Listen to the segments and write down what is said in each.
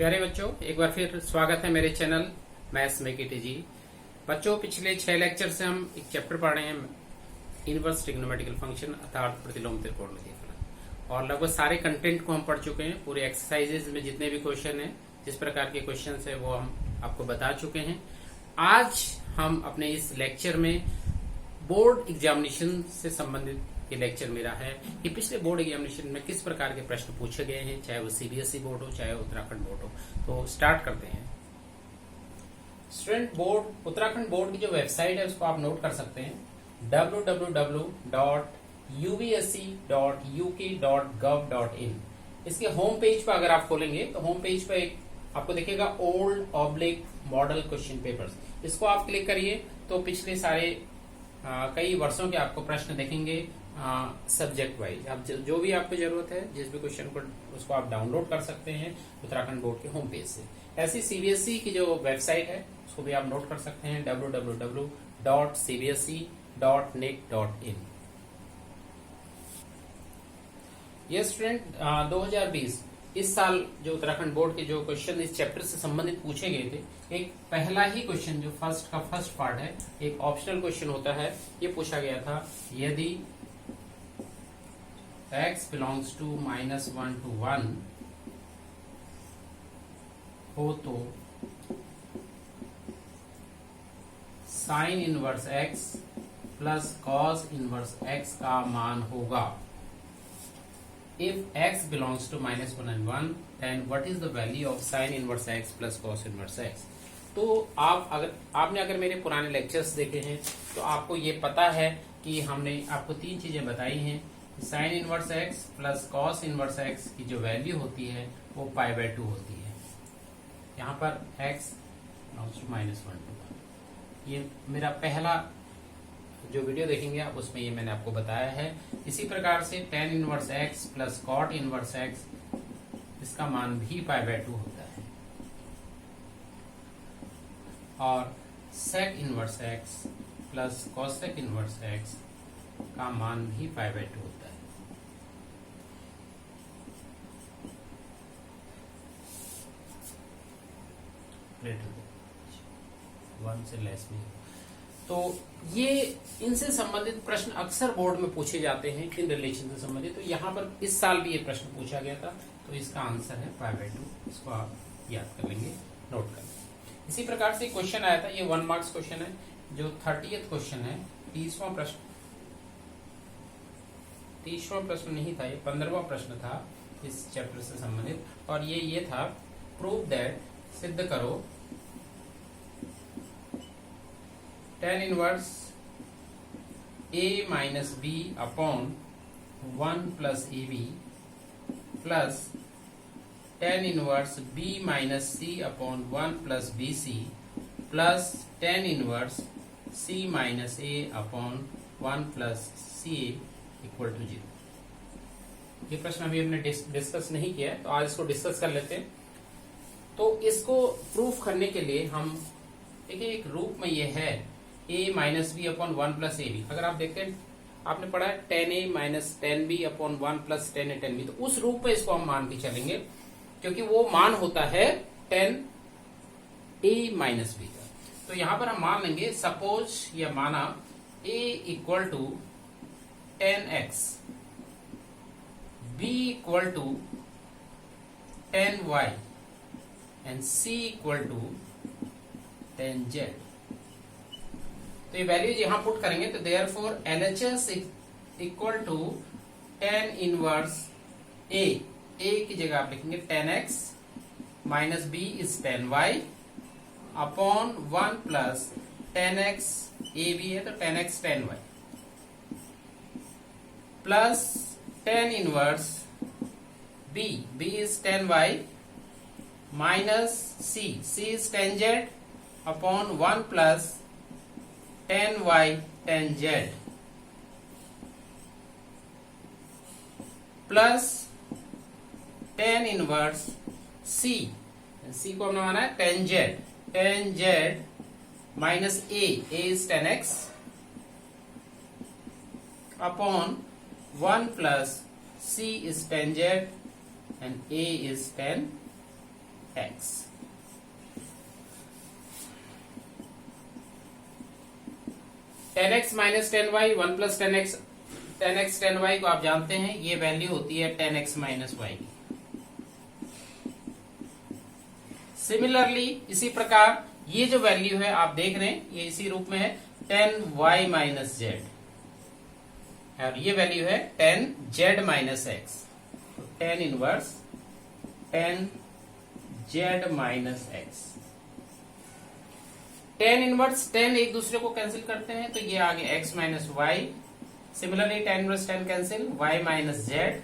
प्यारे बच्चों, एक बार फिर स्वागत है मेरे चैनल मैथ्स में केटी जी। बच्चों, पिछले 6 लेक्चर से हम एक चैप्टर पढ़ रहे हैं, इनवर्स ट्रिग्नोमेट्रिकल फंक्शन अर्थात प्रतिलोम त्रिकोणमितीय फलन। और लगभग सारे कंटेंट को हम पढ़ चुके हैं। पूरे एक्सरसाइजेज में जितने भी क्वेश्चन हैं, जिस प्रकार के क्वेश्चन है वो हम आपको बता चुके हैं। आज हम अपने इस लेक्चर में बोर्ड एग्जामिनेशन से संबंधित ये लेक्चर मेरा है कि पिछले बोर्ड एग्जामिनेशन में किस प्रकार के प्रश्न पूछे गए हैं, चाहे वो सीबीएसई बोर्ड हो चाहे उत्तराखंड बोर्ड हो। तो स्टार्ट करते हैं। स्टूडेंट, बोर्ड उत्तराखंड बोर्ड की जो वेबसाइट है उसको आप नोट कर सकते हैं, www.ubsc.uk.gov.in। इसके होम पेज पर अगर आप खोलेंगे तो होम पेज पर एक आपको दिखेगा old oblique model question papers. इसको आप क्लिक करिए तो पिछले सारे कई वर्षों के आपको प्रश्न देखेंगे सब्जेक्ट वाइज। आप जो भी आपको जरूरत है, जिस भी क्वेश्चन को, उसको आप डाउनलोड कर सकते हैं उत्तराखंड बोर्ड के होम पेज से। ऐसी सीबीएसई की जो वेबसाइट है उसको भी आप नोट कर सकते हैं, www.cbse.nic.in। ये स्टूडेंट 2020 इस साल जो उत्तराखंड बोर्ड के जो क्वेश्चन इस चैप्टर से संबंधित पूछे गए थे, एक पहला ही क्वेश्चन जो फर्स्ट पार्ट है, एक ऑप्शनल क्वेश्चन होता है। ये पूछा गया था, यदि x belongs to -1 to 1 हो तो sign inverse x plus cos inverse x का मान होगा। If x belongs to -1 and 1, then what is the value of sin inverse x plus cos inverse x? तो आपने अगर मेरे पुराने लेक्चर्स देखे हैं तो आपको ये पता है कि हमने आपको 3 चीजें बताई हैं। Sign inverse x plus cos inverse x की जो वैल्यू होती है वो π/2 होती है। यहाँ पर x belongs to -1 to 1। ये मेरा पहला जो वीडियो देखेंगे आप, उसमें ये मैंने आपको बताया है। इसी प्रकार से tan inverse x plus cot inverse x, इसका मान भी π/2 होता है। और sec inverse x plus cosec inverse x का मान भी π/2 होता है। वन से लेस में। तो ये इनसे संबंधित प्रश्न अक्सर बोर्ड में पूछे जाते हैं, इन रिलेशन से संबंधित। तो यहाँ पर इस साल भी ये प्रश्न पूछा गया था, तो इसका आंसर है π/2। इसको आप याद कर लेंगे, नोट कर लेंगे। इसी प्रकार से क्वेश्चन आया था, ये 1 मार्क्स क्वेश्चन है, जो 30th क्वेश्चन है, 30वां प्रश्न नहीं था, ये 15वां प्रश्न था इस चैप्टर से संबंधित। और ये था, प्रूव दैट, सिद्ध करो, tan inverse a minus b upon 1 plus ab plus tan inverse b minus c upon 1 plus bc plus tan inverse c minus a upon 1 plus ca equal to 0। ये प्रश्न अभी हमने डिस्कस नहीं किया है, तो आज इसको डिस्कस कर लेते हैं। तो इसको प्रूफ करने के लिए हम एक रूप में ये है a minus B upon 1 plus A B. अगर आप देखते हैं, आपने पढ़ा है tan a minus tan b upon 1 plus tan a tan b, तो उस रूप में इसको हम मान के चलेंगे, क्योंकि वो मान होता है tan a माइनस b का। तो यहां पर हम मान लेंगे, सपोज या माना a equal to tan x, b equal to tan y and c equal to tan z। तो ये वैल्यूज यहां पुट करेंगे, तो therefore LHS equal to tan inverse a की जगह आप लिखेंगे tan x minus b is tan y upon 1 plus tan x a b है, तो tan x tan y plus tan inverse b is tan y minus c is tan z upon 1 plus tan y tan z plus tan inverse c को हमने माना है tan z minus a is tan x upon 1 plus c is tan z and a is tan X. Tan X minus tan Y, one plus tan X, tan X tan Y को आप जानते हैं, ये value होती है ten X minus Y की। Similarly इसी प्रकार ये जो वैल्यू है आप देख रहे हैं, ये इसी रूप में है टेन वाई माइनस जेड, और ये वैल्यू है टेन जेड माइनस एक्स। तो tan inverse tan Z minus X. Tan inverse tan एक दूसरे को कैंसिल करते हैं, तो ये आगे X minus Y. Similarly tan inverse tan cancel, Y minus Z,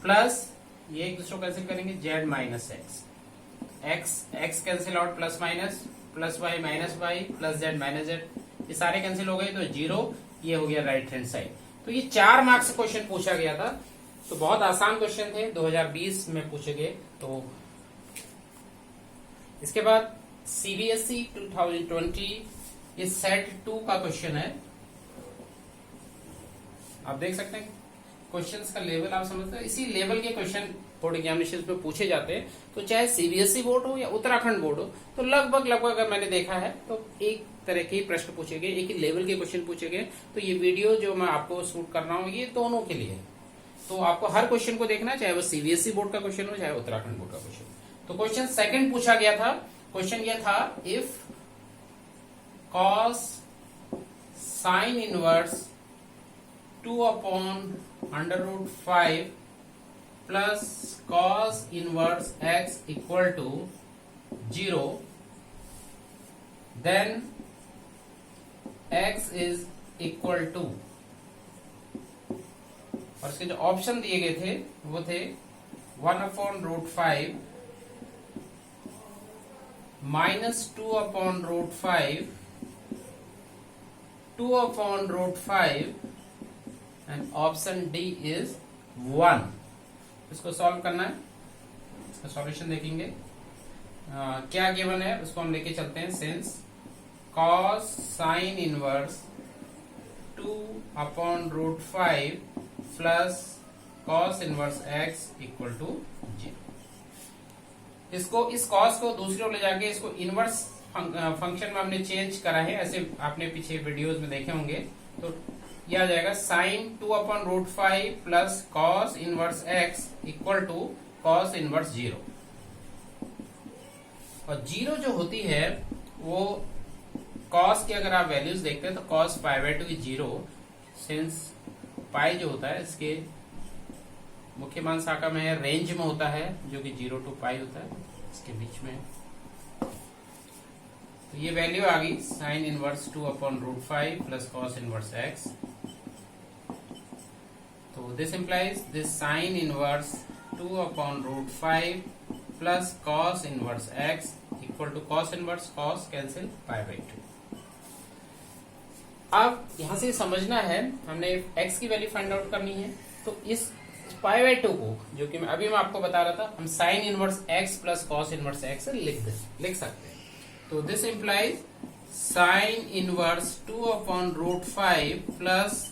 plus ये एक दूसरे को कैंसिल करेंगे Z minus X. X cancel out, plus minus, plus Y minus Y, plus Z minus Z, ये सारे कैंसिल हो गए तो जीरो। ये हो गया राइट हैंड साइड। तो ये 4 मार्क्स क्वेश्चन पूछा गया था, तो बहुत आसान क्वेश्चन थे, 2020 में पूछे गए। तो इसके बाद सीबीएसई 2020 ये सेट 2 का क्वेश्चन है। आप देख सकते हैं क्वेश्चंस का लेवल आप समझते हैं, इसी लेवल के क्वेश्चन बोर्ड एग्जामिनेशन में पूछे जाते हैं। तो चाहे सीबीएसई बोर्ड हो या उत्तराखंड बोर्ड हो, तो लगभग अगर मैंने देखा है तो एक तरह के प्रश्न पूछे गए, एक ही लेवल के क्वेश्चन पूछे गए। तो ये वीडियो जो मैं आपको शूट कर रहा हूँ ये दोनों के लिए है। तो आपको हर क्वेश्चन को देखना, चाहे वो सीबीएसई बोर्ड का क्वेश्चन हो चाहे उत्तराखंड बोर्ड का क्वेश्चन। तो क्वेश्चन सेकंड पूछा गया था, क्वेश्चन यह था if cos sine inverse 2/√5 plus cos inverse x equal to 0, then x is equal to, और इसके जो ऑप्शन दिए गए थे वो थे 1/√5 minus 2/√5, 2/√5 and option D is 1। इसको सॉल्व करना है, इसका सॉल्यूशन देखेंगे। क्या गिवन है उसको हम लेके चलते हैं। Since cos sine inverse 2/√5 plus cos inverse x equal to 0। इसको, इस कॉस को दूसरी ओर ले जाके इसको इनवर्स फंक्शन में हमने चेंज करा है, ऐसे आपने पीछे वीडियोस में देखे होंगे। तो यह आ जाएगा sine 2/√5 plus cos inverse x equal to cos inverse 0। और 0 जो होती है वो कॉस की अगर आप वैल्यूज देखते हैं तो कॉस π/2 इज 0, सिंस पाई जो होता है इसके मुख्य मान शाखा में है, रेंज में होता है, जो कि 0 to π होता है, इसके बीच में। तो ये वैल्यू आ गई sine inverse 2/√5 plus cos inverse x। तो this implies this sine inverse 2/√5 plus cos inverse x equal to cos inverse cos cancel π/2। अब यहां से समझना है, हमने x की वैल्यू फाइंड आउट करनी है। तो इस π/2 को, जो कि अभी मैं आपको बता रहा था, हम sine inverse x plus cos inverse x लिख सकते हैं। तो this implies sine inverse 2/√5 plus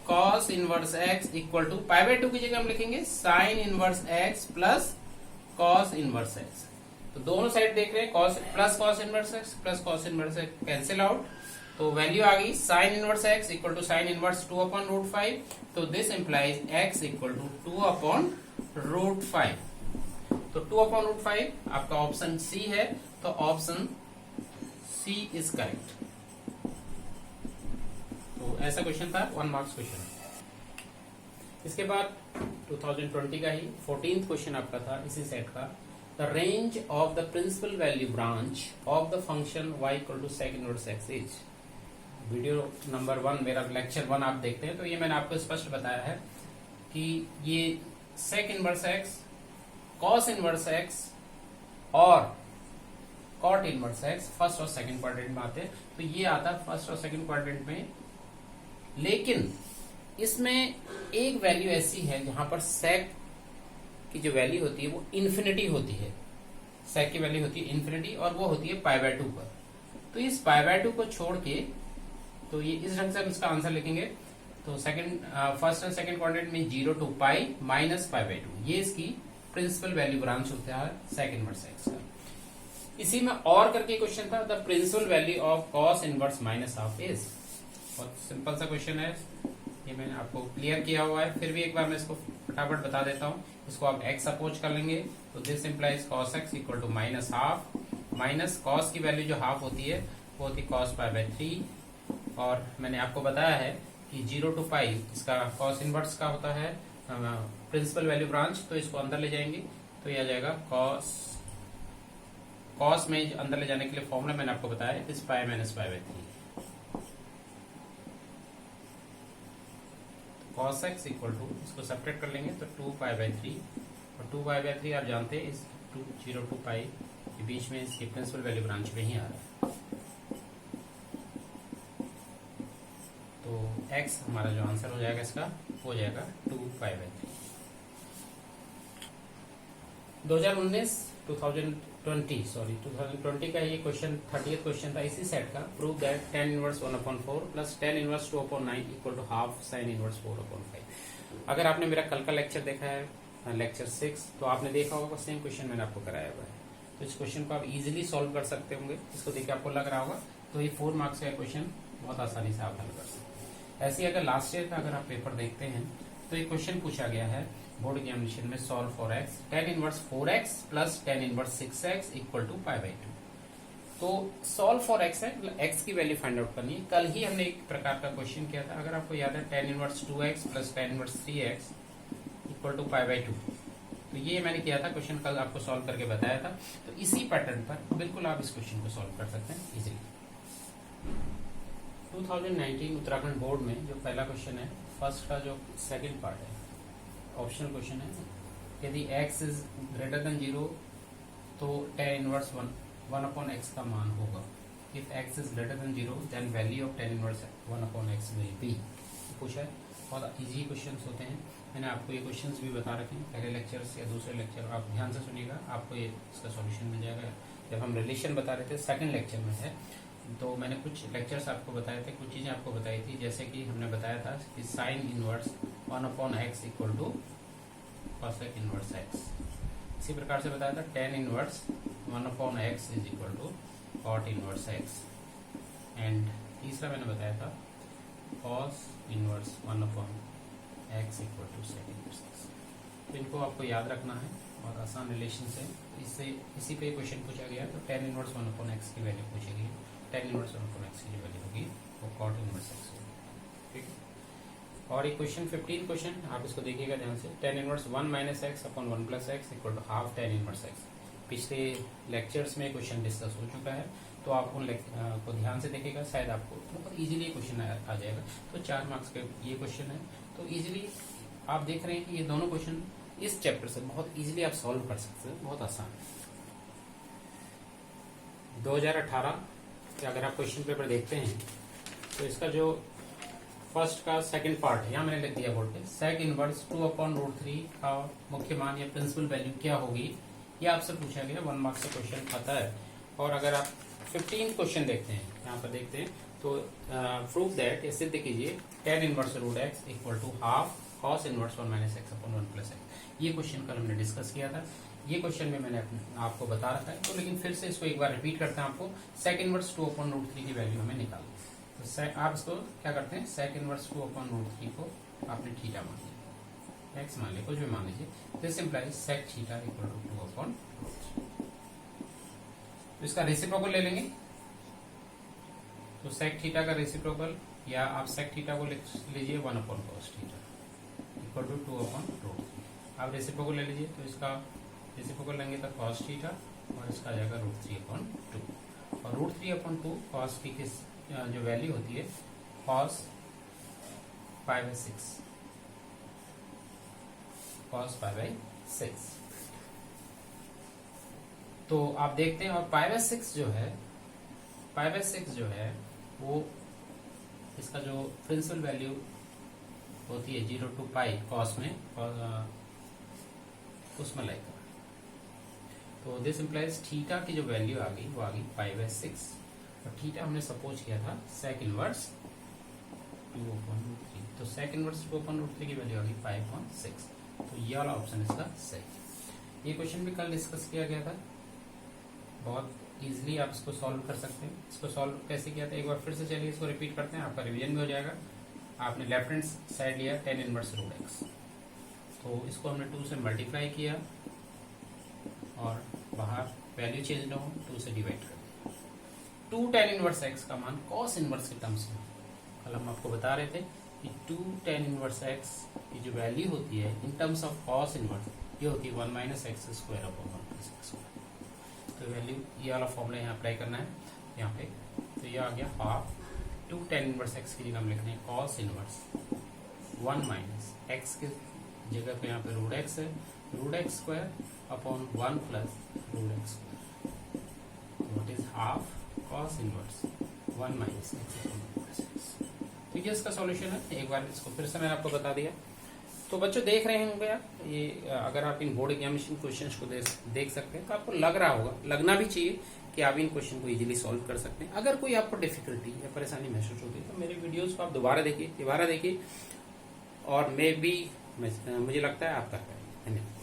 cos inverse x equal to π/2 की जगह हम लिखेंगे sine inverse x plus cos inverse x। तो दोनों साइड देख रहे हैं, cos plus cos inverse x plus cos inverse x cancel out. तो वैल्यू आ गई sine inverse x equal to sine inverse 2/√5। तो this implies x equal to 2/√5। तो 2/√5 आपका ऑप्शन सी है, तो ऑप्शन सी इज करेक्ट। तो ऐसा क्वेश्चन था, 1 मार्क्स क्वेश्चन। इसके बाद 2020 का ही 14th क्वेश्चन आपका था इसी सेट का। The range of the principal value branch of the function y equal to sec inverse x is. Video number 1 मेरा लेक्चर 1 आप देखते हैं तो ये मैंने आपको स्पष्ट बताया है कि ये sec inverse x, cos inverse x और कॉट इनवर्स x फर्स्ट और सेकंड क्वाड्रेंट में आते हैं। तो ये आता है फर्स्ट और सेकंड क्वाड्रेंट में, लेकिन इसमें एक वैल्यू ऐसी है जहां पर सेक की जो वैल्यू होती है वो इन्फिनिटी होती है। सेक की वैल्यू होती है इन्फिनिटी और वो होती है π/2 पर। तो इस π/2 को छोड़ के, तो ये इस ढंग से हम इसका आंसर लिखेंगे। तो सेकंड, फर्स्ट और सेकंड क्वाड्रेंट में 0 to π माइनस π/2, ये इसकी प्रिंसिपल वैल्यू ब्रांच होता है सेक इनवर्स एक्स का। इसी में और करके क्वेश्चन था, the principal value of cos inverse minus half is. बहुत सिंपल सा क्वेश्चन है, ये मैंने आपको क्लियर किया हुआ है, फिर भी एक बार मैं इसको फटाफट बता देता हूँ। इसको आप x अप्रोच कर लेंगे तो this implies cos x equal to minus half, minus cos की वैल्यू जो हाफ होती है वो होती है cos पाई बाई 3, और मैंने आपको बताया है कि 0 टू पाई इसका कॉस इनवर्स का होता है प्रिंसिपल वैल्यू ब्रांच, तो इसको अंदर ले जाएंगे तो ये आ जाएगा कॉस में अंदर ले जाने के लिए फॉर्मूला मैंने आपको बताया इस pi minus pi by 3। cos x equal to इसको सब्ट्रैक्ट कर लेंगे तो 2 पाई बाई 3, और 2 पाई बाई 3 आप जानते हैं इस 0 टू पाई के बीच में इसकी प्रिंसिपल वैल्यू ब्रांच में ही आ रहा है। तो x हमारा जो आंसर हो जाएगा इसका हो जाएगा 2 पाई बाई 3। 2020 का ये क्वेश्चन 30th क्वेश्चन था इसी सेट का। Prove that tan inverse 1/4 plus tan inverse 2/9 equal to half sin inverse 4/5। अगर आपने मेरा कल का लेक्चर देखा है लेक्चर 6 तो आपने देखा होगा सेम क्वेश्चन मैंने आपको कराया हुआ है। तो इस क्वेश्चन को आप इजीली सॉल्व कर सकते होंगे, इसको देख के आपको लग रहा होगा तो ये 4 मार्क्स का क्वेश्चन बहुत आसानी से आप हल कर सकते हैं। ऐसे ही अगर लास्ट ईयर का अगर आप पेपर देखते हैं तो एक क्वेश्चन पूछा गया है बोर्ड एग्जामिनेशन में, solve for x tan inverse 4x plus tan inverse 6x equal to pi by 2। तो सॉल्व फॉर x है, x की वैल्यू फाइंड आउट करनी है। कल ही हमने एक प्रकार का क्वेश्चन किया था, अगर आपको याद है tan inverse 2x plus tan inverse 3x equal to pi by 2। तो ये मैंने किया था क्वेश्चन, कल आपको सॉल्व करके बताया था। तो इसी पैटर्न पर बिल्कुल आप इस क्वेश्चन को सॉल्व कर सकते हैं इजीली। 2019 उत्तराखंड बोर्ड में जो पहला क्वेश्चन है, फर्स्ट का जो सेकंड पार्ट है ऑप्शनल क्वेश्चन है, यदि x इज ग्रेटर देन 0 तो tan इनवर्स 1/x का मान होगा। If x is greater than 0 then value of tan inverse 1/x will be. पूछा है, बहुत इजी क्वेश्चंस होते हैं। मैंने आपको ये क्वेश्चंस भी बता रखे हैं पहले लेक्चर्स या दूसरे लेक्चर, आप ध्यान से सुनिएगा, आपको ये इसका सॉल्यूशन मिल जाएगा। जब हम रिलेशन बता रहे थे सेकंड लेक्चर में है, तो मैंने कुछ लेक्चर्स आपको बताए थे, कुछ चीजें आपको बताई थी, जैसे कि हमने बताया था कि sine inverse 1/x equal to cosec inverse x। इसी प्रकार से बताया था tan inverse 1/x is equal to cot inverse x। And तीसरा मैंने बताया था cos inverse 1/x equal to sec inverse x। तो इनको आपको याद रखना है और आसान रिलेशन से इससे इसी पे क्वेश्चन पूछा गया। तो tan इनवर्स 1/x की वैल्यू पूछी गई, tan इनवर्स 1/x की वैल्यू होगी वो cot इनवर्स x होगी। ठीक है, और एक क्वेश्चन 15 क्वेश्चन आप इसको देखिएगा ध्यान से, tan inverse 1 minus x upon 1 plus x equal to half tan inverse x। पिछले लेक्चर्स में क्वेश्चन डिस्कस हो चुका है, तो आप उन को ध्यान से देखिएगा, शायद आपको बहुत इजीली क्वेश्चन आ जाएगा। तो 4 मार्क्स का ये क्वेश्चन है, तो इजीली आप देख रहे हैं कि ये दोनों क्वेश्चन इस चैप्टर से बहुत इजीली आप सॉल्व कर सकते हैं, बहुत आसान है। 2018 के अगर आप क्वेश्चन पेपर देखते हैं तो इसका जो फर्स्ट का सेकंड पार्ट है, यहाँ मैंने लिख दिया बोर्ड पे, sec इनवर्स 2/√3 का मुख्य मान या प्रिंसिपल वैल्यू क्या होगी, ये आपसे पूछा गया। 1 मार्क्स का क्वेश्चन आता है। और अगर आप 15 क्वेश्चन देखते हैं, यहाँ पर देखते हैं तो प्रूव दैट, सिद्ध कीजिए tan inverse √x equal to half cos inverse 1 minus x upon 1 plus x. ये क्वेश्चन कल हमने डिस्कस किया था, ये क्वेश्चन में मैंने आपको बता रखा है। तो लेकिन फिर से इसको एक बार रिपीट करते हैं आपको। sec इनवर्स 2/√3 की वैल्यू हमें निकालनी है। तो आप इसको क्या करते हैं, sec इनवर्स 2/√3 को आपने थीटा मान लिया, x मान लिया, कुछ भी मान लीजिए। This implies sec theta equal to 2/√3। तो इसका रेसिप्रोकल ले लेंगे, तो sec थीटा का रेसिप्रोकल, या आप sec थीटा को लिख लीजिए 1/cos थीटा इक्वल टू 2/√3। आप रेसिप्रोकल ले लीजिए, तो इसका रेसिप्रोकल लेंगे तो cos थीटा, और इसका आ जाएगा √3/2। और √3/2 cos की किस जो वैल्यू होती है cos pi by 6, cos pi by 6। तो आप देखते हैं, और पाई बाई 6 जो है, पाई बाई 6 जो है वो इसका जो प्रिंसिपल वैल्यू होती है 0 टू पाई cos में, और उसमें लाइक, तो दिस इंप्लाइज थीटा की जो वैल्यू आ गई वो आ गई पाई बाई 6। और थीटा हमने सपोज किया था sec इनवर्स 2/√3, तो sec इनवर्स 2/√3 की वैल्यू आ गई 5/6। तो ये वाला ऑप्शन इसका सही। ये क्वेश्चन भी कल डिस्कस किया गया था, बहुत इजीली आप इसको सॉल्व कर सकते हैं। इसको सॉल्व कैसे किया था एक बार फिर से चलिए इसको रिपीट करते हैं, आपका रिवीजन भी हो जाएगा। आपने लेफ्ट हैंड साइड लिया tan इनवर्स रूट एक्स, तो इसको हमने 2 से मल्टीप्लाई किया और बाहर वैल्यू चेंज ना हो 2 से डिवाइड कर दिया। 2 tan इनवर्स एक्स का मान cos इनवर्स के टर्म्स में, कल हम आपको बता रहे थे कि 2 tan इनवर्स एक्स की जो वैल्यू होती है in terms of cos inverse, ये होती है 1 minus x square upon 1 plus x square. तो वैल्यू ये वाला फॉर्मूला यहाँ अप्लाई करना है यहाँ पे, तो ये आ गया हाफ 2 tan इनवर्स एक्स की जगह हम लिख रहे हैं cos इनवर्स 1 माइनस एक्स के जगह पे यहाँ पे रूट एक्स है, root x square upon 1 plus root x square, what is half cos inverse 1 minus x upon 1 plus x. तो ये इसका सॉल्यूशन है। एक बार इसको फिर से मैंने आपको बता दिया। तो बच्चों देख रहे होंगे आप, ये अगर आप इन बोर्ड एग्जामिनेशन क्वेश्चंस को देख सकते हैं तो आपको लग रहा होगा, लगना भी चाहिए कि आप इन क्वेश्चन को इजीली सॉल्व कर सकते हैं। अगर कोई आपको डिफिकल्टी या परेशानी महसूस होती है तो मेरे वीडियोस को आप दोबारा देखिए और मुझे लगता है आप कर पाएंगे। धन्यवाद।